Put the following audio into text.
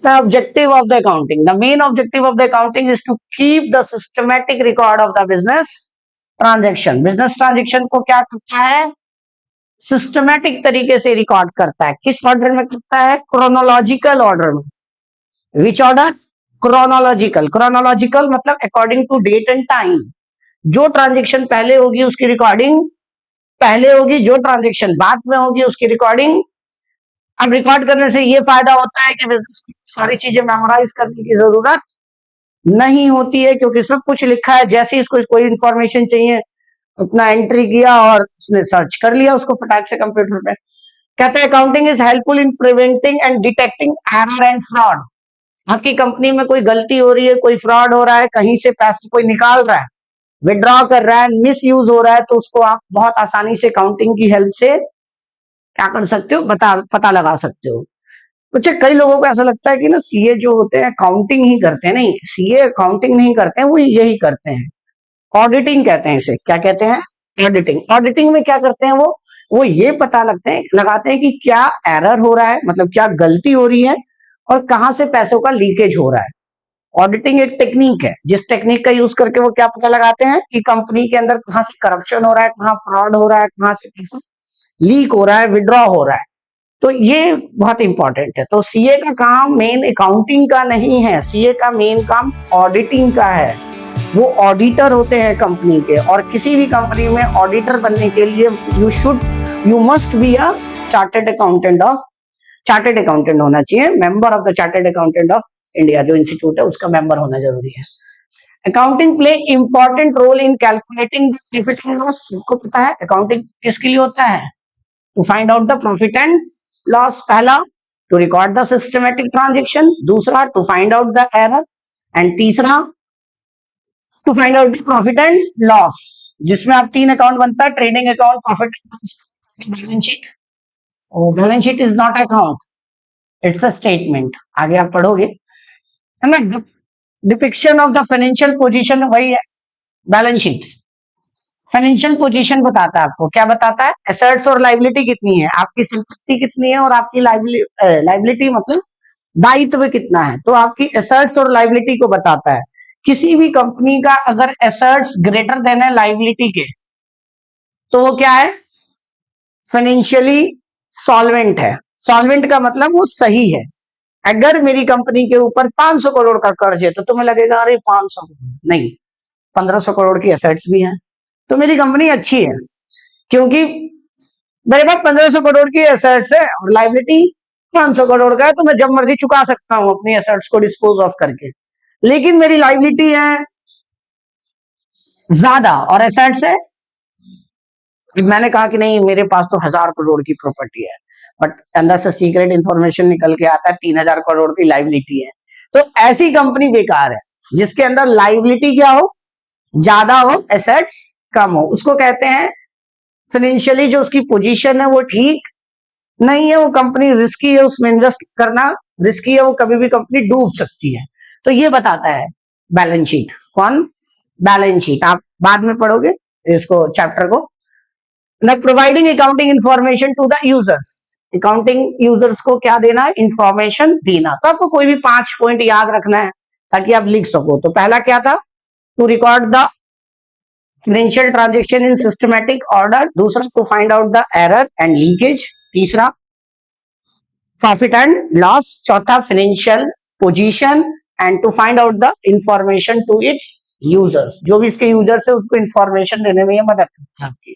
the objective of the accounting? The main objective of the accounting is to keep the systematic record of the business transaction. Business transaction को क्या करता है? Systematic तरीके से record करता है. किस ऑर्डर में करता है? क्रोनोलॉजिकल ऑर्डर में. Which order? क्रोनोलॉजिकल. क्रोनोलॉजिकल मतलब according to date and time. जो ट्रांजेक्शन पहले होगी उसकी रिकॉर्डिंग पहले होगी, जो ट्रांजेक्शन बाद में होगी उसकी रिकॉर्डिंग. अब रिकॉर्ड करने से ये फायदा होता है कि बिजनेस की सारी चीजें मेमोराइज करने की जरूरत नहीं होती है, क्योंकि सब कुछ लिखा है. जैसे ही इसको कोई इंफॉर्मेशन चाहिए अपना एंट्री किया और उसने सर्च कर लिया उसको फटाक से कंप्यूटर पे. कहते हैं accounting is helpful in preventing and detecting error and fraud. आपकी कंपनी में कोई गलती हो रही है, कोई फ्रॉड हो रहा है, कहीं से पैसे कोई निकाल रहा है, विड्रॉ कर रहा है, मिस यूज हो रहा है, तो उसको आप बहुत आसानी से अकाउंटिंग की हेल्प से क्या कर सकते हो? पता लगा सकते हो. अच्छा, कई लोगों को ऐसा लगता है कि ना सीए जो होते हैं अकाउंटिंग ही करते हैं. नहीं, सीए अकाउंटिंग नहीं करते हैं, वो यही करते हैं, ऑडिटिंग कहते हैं इसे. क्या कहते हैं? ऑडिटिंग. ऑडिटिंग में क्या करते हैं वो ये पता लगाते हैं कि क्या एरर हो रहा है, मतलब क्या गलती हो रही है और कहां से पैसों का लीकेज हो रहा है. ऑडिटिंग एक टेक्निक है, जिस टेक्निक का यूज करके वो क्या पता लगाते हैं कि कंपनी के अंदर कहां से करप्शन हो रहा है, कहां फ्रॉड हो रहा है, कहां से पैसा लीक हो रहा है, विड्रॉ हो रहा है. तो ये बहुत इंपॉर्टेंट है. तो सीए का काम मेन अकाउंटिंग का नहीं है, सीए का मेन काम ऑडिटिंग का है. वो ऑडिटर होते हैं कंपनी के, और किसी भी कंपनी में ऑडिटर बनने के लिए you must be a chartered accountant होना चाहिए, member of the chartered accountant of India जो इंस्टीट्यूट है उसका मेंबर होना जरूरी है. Accounting play important role in calculating profit and loss. सबको पता है अकाउंटिंग किसके लिए होता है? To find out the profit and loss. पहला, to record the systematic transaction. दूसरा, to find out the error. And तीसरा, to find out the profit and loss, जिसमें आप 3 अकाउंट बनता है: trading account, profit and loss, balance sheet. Balance sheet is not account, it's a statement. आगे आप पढ़ोगे है ना. Depiction of the financial position वही है बैलेंस शीट. फाइनेंशियल पोजीशन बताता है आपको. क्या बताता है? एसेट्स और लायबिलिटी कितनी है, आपकी संपत्ति कितनी है और आपकी लायबिलिटी मतलब दायित्व कितना है. तो आपकी एसेट्स और लायबिलिटी को बताता है. किसी भी कंपनी का अगर एसेट्स ग्रेटर देन है लायबिलिटी के, तो वो क्या है? फाइनेंशियली सॉल्वेंट है. सॉल्वेंट का मतलब वो सही है. अगर मेरी कंपनी के ऊपर 500 करोड़ का कर्ज है तो तुम्हें लगेगा अरे 500 करोड़ नहीं, 1500 करोड़ की एसेट्स भी हैं, तो मेरी कंपनी अच्छी है, क्योंकि मेरे पास 1500 करोड़ की एसेट्स है और लायबिलिटी 500 करोड़ का है, तो मैं जब मर्जी चुका सकता हूं अपनी एसेट्स को डिस्पोज ऑफ करके. लेकिन मेरी लायबिलिटी है ज्यादा और एसेट्स है, मैंने कहा कि नहीं मेरे पास तो 1000 करोड़ की प्रॉपर्टी है, बट अंदर से सीक्रेट इंफॉर्मेशन निकल के आता है 3000 करोड़ की लायबिलिटी है. तो ऐसी कंपनी बेकार है जिसके अंदर लायबिलिटी क्या हो? ज्यादा हो, एसेट्स कम हो. उसको कहते हैं फाइनेंशियली जो उसकी पोजीशन है वो ठीक नहीं है, वो कंपनी रिस्की है, उसमें इन्वेस्ट करना रिस्की है, वो कभी भी कंपनी डूब सकती है. तो ये बताता है बैलेंस शीट. कौन? Balance sheet. आप बाद में पढ़ोगे इसको, चैप्टर को. Providing accounting information to the users. Accounting users को क्या देना? इंफॉर्मेशन देना. तो आपको कोई भी 5 पॉइंट याद रखना है ताकि आप लिख सको. तो पहला क्या था? To record the financial transaction in systematic order. दूसरा, to find out the error and leakage. तीसरा, प्रॉफिट एंड लॉस. चौथा, financial position. And to find out the information to its users. जो भी इसके यूजर्स है उसको इंफॉर्मेशन देने में ये मदद करता है आपकी.